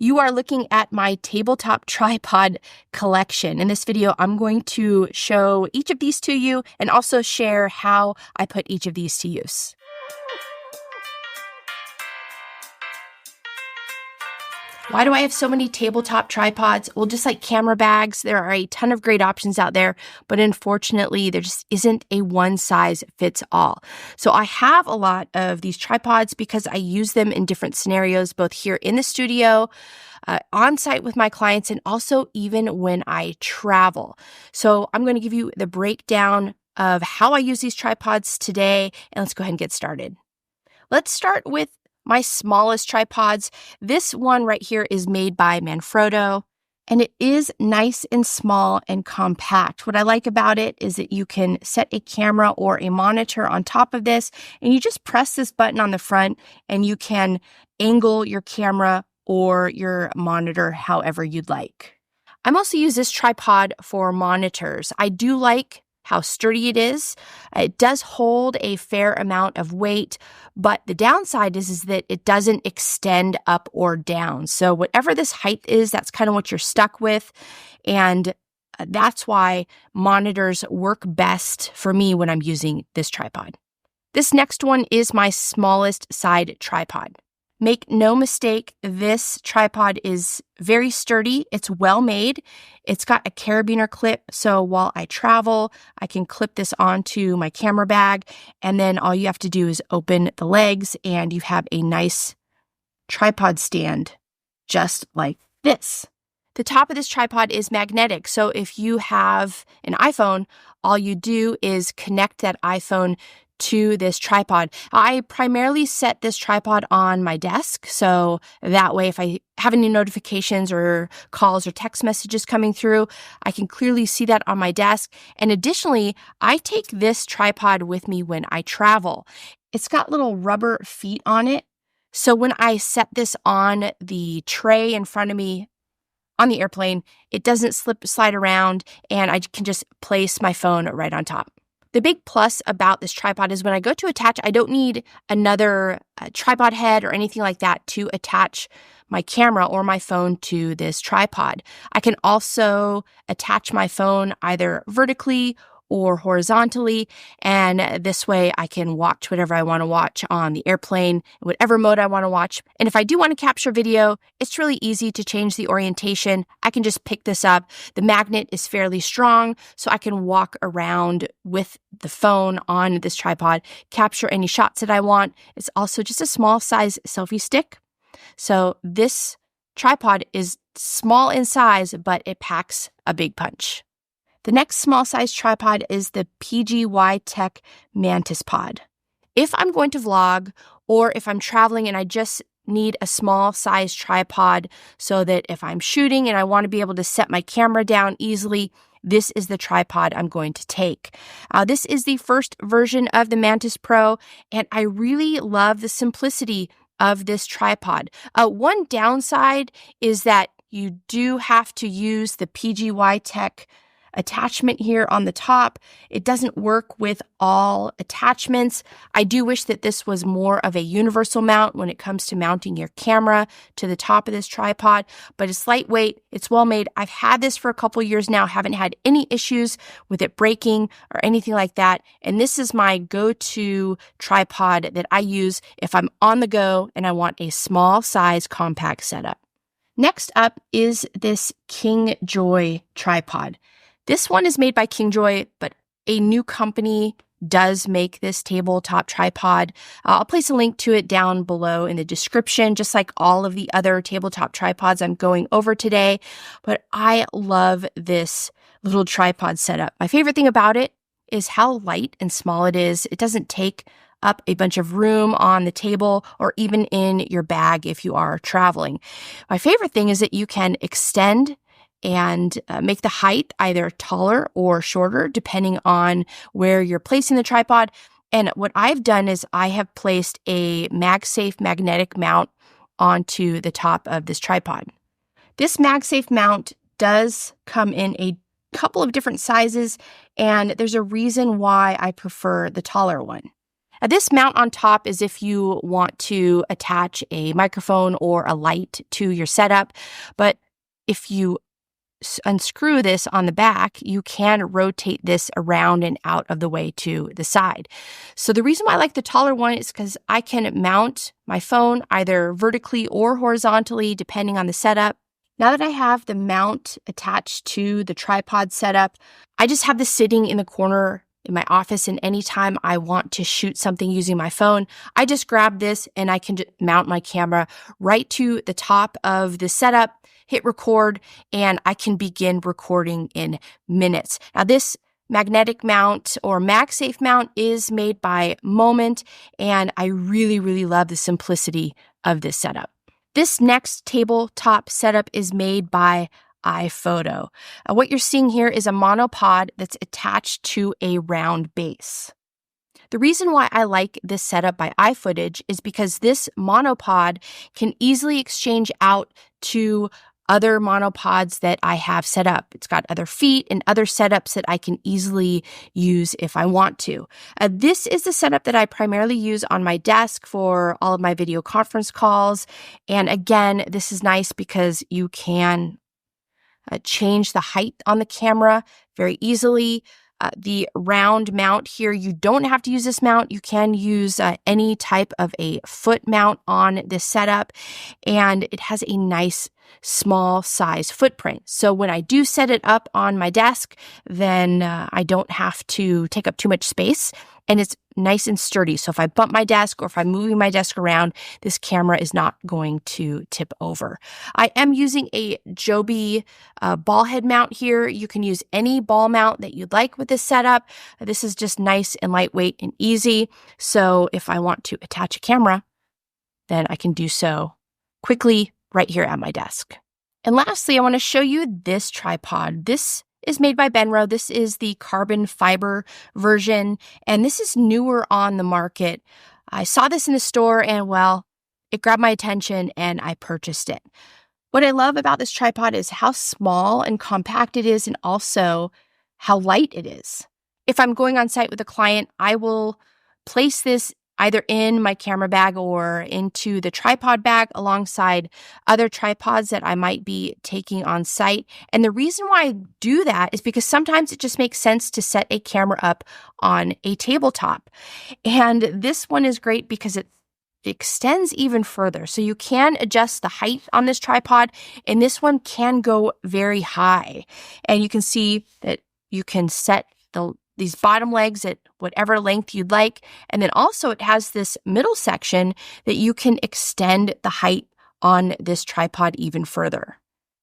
You are looking at my tabletop tripod collection. In this video, I'm going to show each of these to you and also share how I put each of these to use. Why do I have so many tabletop tripods? Well, just like camera bags, there are a ton of great options out there, but unfortunately, there just isn't a one-size-fits-all. So I have a lot of these tripods because I use them in different scenarios, both here in the studio, on site with my clients, and also even when I travel. So I'm going to give you the breakdown of how I use these tripods today, and let's go ahead and get started. Let's start with my smallest tripods. This one right here is made by Manfrotto, and it is nice and small and compact. What I like about it is that you can set a camera or a monitor on top of this, and you just press this button on the front, and you can angle your camera or your monitor however you'd like. I'm also use this tripod for monitors. I do like how sturdy it is. It does hold a fair amount of weight, but the downside is that it doesn't extend up or down. So whatever this height is, that's kind of what you're stuck with. And that's why monitors work best for me when I'm using this tripod. This next one is my smallest side tripod. Make no mistake, this tripod is very sturdy. It's well made. It's got a carabiner clip, so while I travel, I can clip this onto my camera bag, and then all you have to do is open the legs, and you have a nice tripod stand just like this. The top of this tripod is magnetic, so if you have an iPhone, all you do is connect that iPhone to this tripod. I primarily set this tripod on my desk, so that way if I have any notifications or calls or text messages coming through, I can clearly see that on my desk. And additionally, I take this tripod with me when I travel. It's got little rubber feet on it, so when I set this on the tray in front of me on the airplane, it doesn't slide around, and I can just place my phone right on top. The big plus about this tripod is when I go to attach, I don't need another tripod head or anything like that to attach my camera or my phone to this tripod. I can also attach my phone either vertically or horizontally, and this way I can watch whatever I want to watch on the airplane, whatever mode I want to watch. And if I do want to capture video, it's really easy to change the orientation. I can just pick this up. The magnet is fairly strong, so I can walk around with the phone on this tripod, capture any shots that I want. It's also just a small size selfie stick. So this tripod is small in size, but it packs a big punch. The next small size tripod is the PGYTech MantisPod. If I'm going to vlog or if I'm traveling and I just need a small size tripod so that if I'm shooting and I want to be able to set my camera down easily, this is the tripod I'm going to take. This is the first version of the Mantis Pro, and I really love the simplicity of this tripod. One downside is that you do have to use the PGYTech attachment here on the top. It doesn't work with all attachments. I do wish that this was more of a universal mount when it comes to mounting your camera to the top of this tripod, but it's lightweight, it's well made. I've had this for a couple years now, haven't had any issues with it breaking or anything like that, and this is my go-to tripod that I use if I'm on the go and I want a small size compact setup. Next up is this KingJoy tripod. This one is made by KingJoy, but a new company does make this tabletop tripod. I'll place a link to it down below in the description, just like all of the other tabletop tripods I'm going over today. But I love this little tripod setup. My favorite thing about it is how light and small it is. It doesn't take up a bunch of room on the table or even in your bag if you are traveling. My favorite thing is that you can extend and make the height either taller or shorter depending on where you're placing the tripod. And what I've done is I have placed a MagSafe magnetic mount onto the top of this tripod. This MagSafe mount does come in a couple of different sizes, and there's a reason why I prefer the taller one. Now, this mount on top is if you want to attach a microphone or a light to your setup, but if you unscrew this on the back, you can rotate this around and out of the way to the side. So the reason why I like the taller one is because I can mount my phone either vertically or horizontally, depending on the setup. Now that I have the mount attached to the tripod setup, I just have this sitting in the corner in my office, and anytime I want to shoot something using my phone, I just grab this and I can mount my camera right to the top of the setup, hit record, and I can begin recording in minutes. Now, this magnetic mount or MagSafe mount is made by Moment, and I really, really love the simplicity of this setup. This next tabletop setup is made by iPhoto. What you're seeing here is a monopod that's attached to a round base. The reason why I like this setup by iFootage is because this monopod can easily exchange out to other monopods that I have set up. It's got other feet and other setups that I can easily use if I want to. This is the setup that I primarily use on my desk for all of my video conference calls. And again, this is nice because you can change the height on the camera very easily. The round mount here, you don't have to use this mount. You can use any type of a foot mount on this setup, and it has a nice small size footprint. So when I do set it up on my desk, then I don't have to take up too much space, and it's nice and sturdy. So if I bump my desk or if I'm moving my desk around, this camera is not going to tip over. I am using a Joby ball head mount here. You can use any ball mount that you'd like with this setup. This is just nice and lightweight and easy. So if I want to attach a camera, then I can do so quickly right here at my desk. And lastly, I want to show you this tripod. This is made by Benro. This is the carbon fiber version, and this is newer on the market. I saw this in the store and, well, it grabbed my attention and I purchased it. What I love about this tripod is how small and compact it is and also how light it is. If I'm going on site with a client, I will place this either in my camera bag or into the tripod bag alongside other tripods that I might be taking on site. And the reason why I do that is because sometimes it just makes sense to set a camera up on a tabletop. And this one is great because it extends even further. So you can adjust the height on this tripod, and this one can go very high. And you can see that you can set these bottom legs at whatever length you'd like. And then also it has this middle section that you can extend the height on this tripod even further.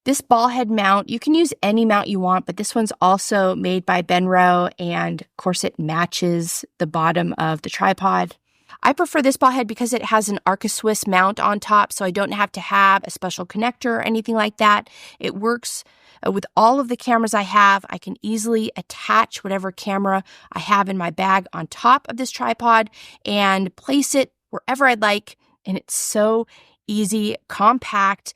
This ball head mount, you can use any mount you want, but this one's also made by Benro, and of course it matches the bottom of the tripod. I prefer this ball head because it has an Arca-Swiss mount on top, so I don't have to have a special connector or anything like that. It works with all of the cameras I have. I can easily attach whatever camera I have in my bag on top of this tripod and place it wherever I'd like. And it's so easy, compact,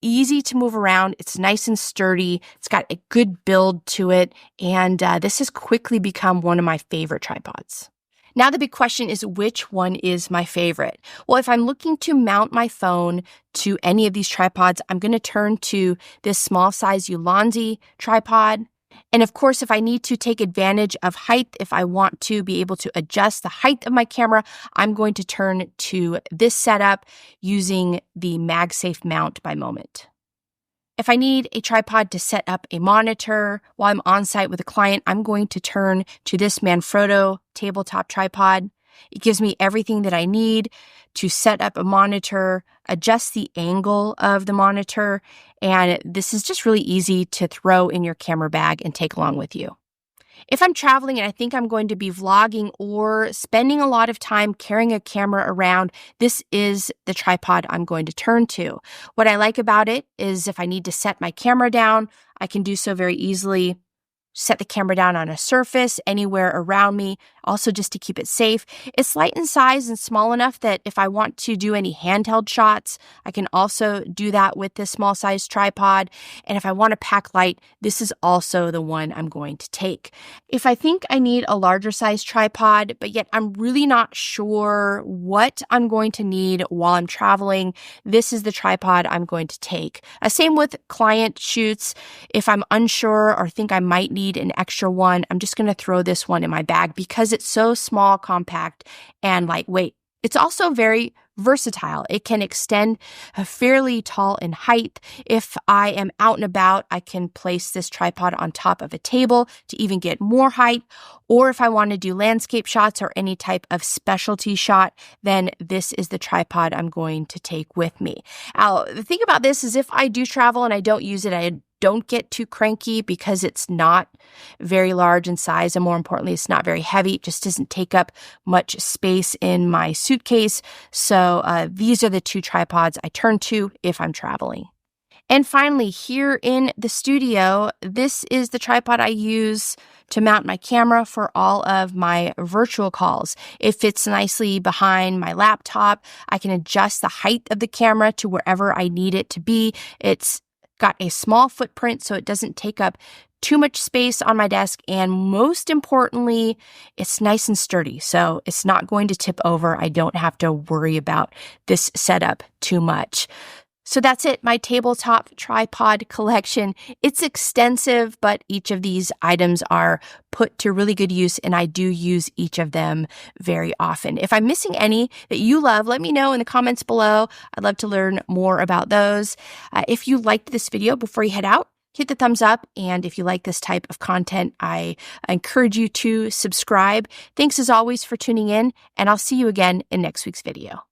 easy to move around. It's nice and sturdy. It's got a good build to it. And this has quickly become one of my favorite tripods. Now the big question is, which one is my favorite? Well, if I'm looking to mount my phone to any of these tripods, I'm going to turn to this small size Ulanzi tripod. And of course, if I need to take advantage of height, if I want to be able to adjust the height of my camera, I'm going to turn to this setup using the MagSafe mount by Moment. If I need a tripod to set up a monitor while I'm on site with a client, I'm going to turn to this Manfrotto tabletop tripod. It gives me everything that I need to set up a monitor, adjust the angle of the monitor, and this is just really easy to throw in your camera bag and take along with you. If I'm traveling and I think I'm going to be vlogging or spending a lot of time carrying a camera around, this is the tripod I'm going to turn to. What I like about it is if I need to set my camera down, I can do so very easily. Set the camera down on a surface anywhere around me. also just to keep it safe. It's light in size and small enough that if I want to do any handheld shots, I can also do that with this small size tripod. And if I want to pack light, this is also the one I'm going to take. If I think I need a larger size tripod, but yet I'm really not sure what I'm going to need while I'm traveling, this is the tripod I'm going to take. Same with client shoots. If I'm unsure or think I might need an extra one, I'm just going to throw this one in my bag because it's so small, compact, and lightweight. It's also very versatile. It can extend fairly tall in height. If I am out and about, I can place this tripod on top of a table to even get more height. Or if I want to do landscape shots or any type of specialty shot, then this is the tripod I'm going to take with me. Now, the thing about this is if I do travel and I don't use it, I don't get too cranky because it's not very large in size, and more importantly, it's not very heavy. It just doesn't take up much space in my suitcase. So these are the two tripods I turn to if I'm traveling. And finally, here in the studio, this is the tripod I use to mount my camera for all of my virtual calls. It fits nicely behind my laptop. I can adjust the height of the camera to wherever I need it to be. It's got a small footprint, so it doesn't take up too much space on my desk. And most importantly, it's nice and sturdy, so it's not going to tip over. I don't have to worry about this setup too much. So that's it, my tabletop tripod collection. It's extensive, but each of these items are put to really good use, and I do use each of them very often. If I'm missing any that you love, let me know in the comments below. I'd love to learn more about those. If you liked this video before you head out, hit the thumbs up. And if you like this type of content, I encourage you to subscribe. Thanks as always for tuning in, and I'll see you again in next week's video.